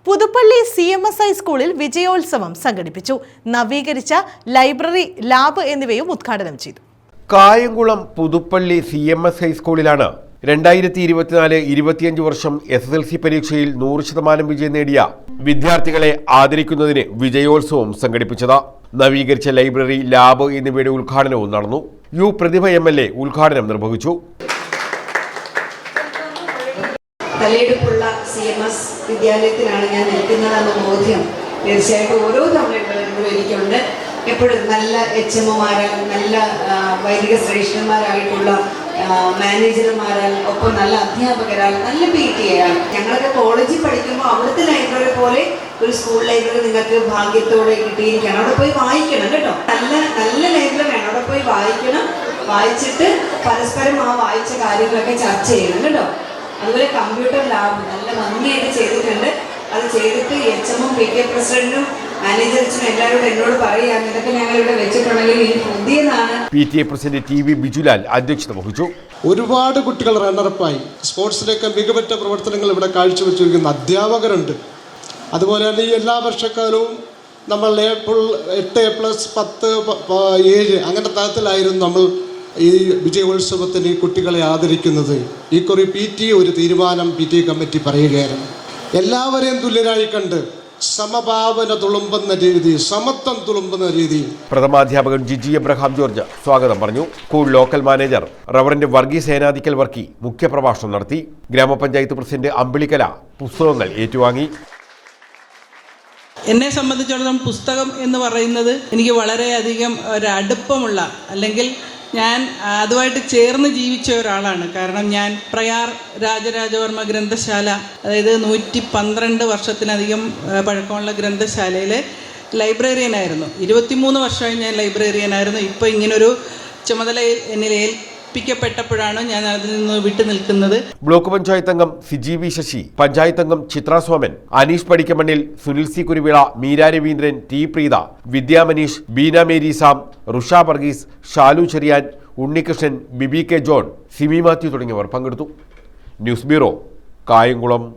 Puthuppally CMSI സ്കൂളിൽ വിജയോത്സവം സംഘടിപ്പിച്ചു. നവീകരിച്ച ലൈബ്രറി, ലാബ് എന്നിവയും ഉദ്ഘാടനം ചെയ്തു. കായംകുളം പുതുപ്പള്ളി CMSI സ്കൂളിലാണ് 2024-25 വർഷം SSLC പരീക്ഷയിൽ 100% വിജയം നേടിയ വിദ്യാർത്ഥികളെ ആദരിക്കുന്നതിന് വിജയോത്സവം സംഘടിപ്പിച്ചത്. നവീകരിച്ച ലൈബ്രറി, ലാബ് എന്നിവയുടെ ഉദ്ഘാടനവും നടന്നു. പ്രതിഭ MLA ഉദ്ഘാടനം നിർവഹിച്ചു. തലയെടുപ്പുള്ള CMS വിദ്യാലയത്തിലാണ് ഞാൻ നിൽക്കുന്നതെന്ന ബോധ്യം തീർച്ചയായിട്ടും ഓരോ തവണയും എനിക്കുണ്ട്. എപ്പോഴും നല്ല HMമാരാൽ, നല്ല വൈദിക ശ്രേഷ്ഠന്മാരായിട്ടുള്ള മാനേജർമാരാൽ, ഒപ്പം നല്ല അധ്യാപകരാൽ, നല്ല PTA-യാൽ. ഞങ്ങളൊക്കെ കോളേജിൽ പഠിക്കുമ്പോൾ അവിടുത്തെ ലൈബ്രറി പോലെ ഒരു സ്കൂൾ ലൈബ്രറി നിങ്ങൾക്ക് ഭാഗ്യത്തോടെ കിട്ടിയിരിക്കണം. അവിടെ പോയി വായിക്കണം കേട്ടോ. നല്ല ലൈബ്രറിയാണ്. അവിടെ പോയി വായിക്കണം. വായിച്ചിട്ട് പരസ്പരം ആ വായിച്ച കാര്യങ്ങളൊക്കെ ചർച്ച ചെയ്യണം കേട്ടോ. അതുപോലെ കമ്പ്യൂട്ടർ ലാബ് നല്ല ഭംഗിയായിട്ട് ചെയ്തിട്ടുണ്ട്. അത് ചെയ്തിട്ട് HMും PTA പ്രസിഡന്റും മാനേജർസും എല്ലാവരോടും എന്നോട് പറയുകയാണ്, ഇതൊക്കെ ഞങ്ങൾ ഇവിടെ വെച്ചിട്ടുണ്ടെങ്കിൽ ഈ പുതിയതാണ്. PTA പ്രസിഡന്റ് TV ബിജുലാൽ അധ്യക്ഷത വഹിച്ചു. ഒരുപാട് കുട്ടികൾ റണ്ണറപ്പായി. സ്പോർട്സിലേക്ക് മികവുറ്റ പ്രവർത്തനങ്ങൾ ഇവിടെ കാഴ്ചവെച്ചിരിക്കുന്ന അധ്യാപകരുണ്ട്. അതുപോലെ തന്നെ ഈ എല്ലാ വർഷക്കാലവും നമ്മൾ 8A+, 10, 7 അങ്ങനെ തരത്തിലായിരുന്നു നമ്മൾ ഈ വിജയോത്സവത്തിന് ഈ കുട്ടികളെ ആദരിക്കുന്നത്. ഈ കുറി PTA ഒരു തീരുമാനം PTA കമ്മിറ്റി പറയുകയായിരുന്നു. എല്ലാവരെയും തുല്യരായി കണ്ട് സമഭാവന തുളുമ്പുന്ന രീതി, സമത്വം തുളുമ്പുന്ന രീതി. പ്രഥമാധ്യാപകൻ ജിജി എബ്രഹാം ജോർജ് സ്വാഗതം പറഞ്ഞു. School local manager reverend Varghese Senadhikkal Varkey മുഖ്യപ്രഭാഷണം നടത്തി. ഗ്രാമപഞ്ചായത്ത് പ്രസിഡന്റ് അമ്പിളിക്കല പുസ്തകങ്ങൾ ഏറ്റുവാങ്ങി. എന്നെ സംബന്ധിച്ചിടത്തോളം പുസ്തകം എന്ന് പറയുന്നത് എനിക്ക് വളരെയധികം ഒരു അടുപ്പമുള്ള, അല്ലെങ്കിൽ ഞാൻ അതുമായിട്ട് ചേർന്ന് ജീവിച്ച ഒരാളാണ്. കാരണം ഞാൻ പ്രയാർ രാജരാജവർമ്മ ഗ്രന്ഥശാല, അതായത് 112 വർഷത്തിലധികം പഴക്കമുള്ള ഗ്രന്ഥശാലയിലെ ലൈബ്രറിയനായിരുന്നു. 23 വർഷമായി ഞാൻ ലൈബ്രറിയനായിരുന്നു. ഇപ്പോൾ ഇങ്ങനൊരു ചുമതല എന്നിൽ ഏൽപ്പിക്കപ്പെട്ടപ്പോഴാണ് ഞാൻ അതിൽ നിന്ന് വിട്ടു നിൽക്കുന്നത്. ബ്ലോക്ക് പഞ്ചായത്ത് അംഗം CGV ശശി, പഞ്ചായത്ത് അംഗം ചിത്ര സോമൻ, അനീഷ് പടിക്കമണ്ണിൽ, സുനിൽ C കുരുവിള, മീര രവീന്ദ്രൻ, T പ്രീത, വിദ്യാ മനീഷ്, ബീന മേരി സാം, റുഷ വർഗീസ്, ഷാലു ചെറിയാൻ, ഉണ്ണികൃഷ്ണൻ, ബിബി K ജോൺ, സിമി മാത്യു തുടങ്ങിയവർ പങ്കെടുത്തു. News bureau, Kayamkulam.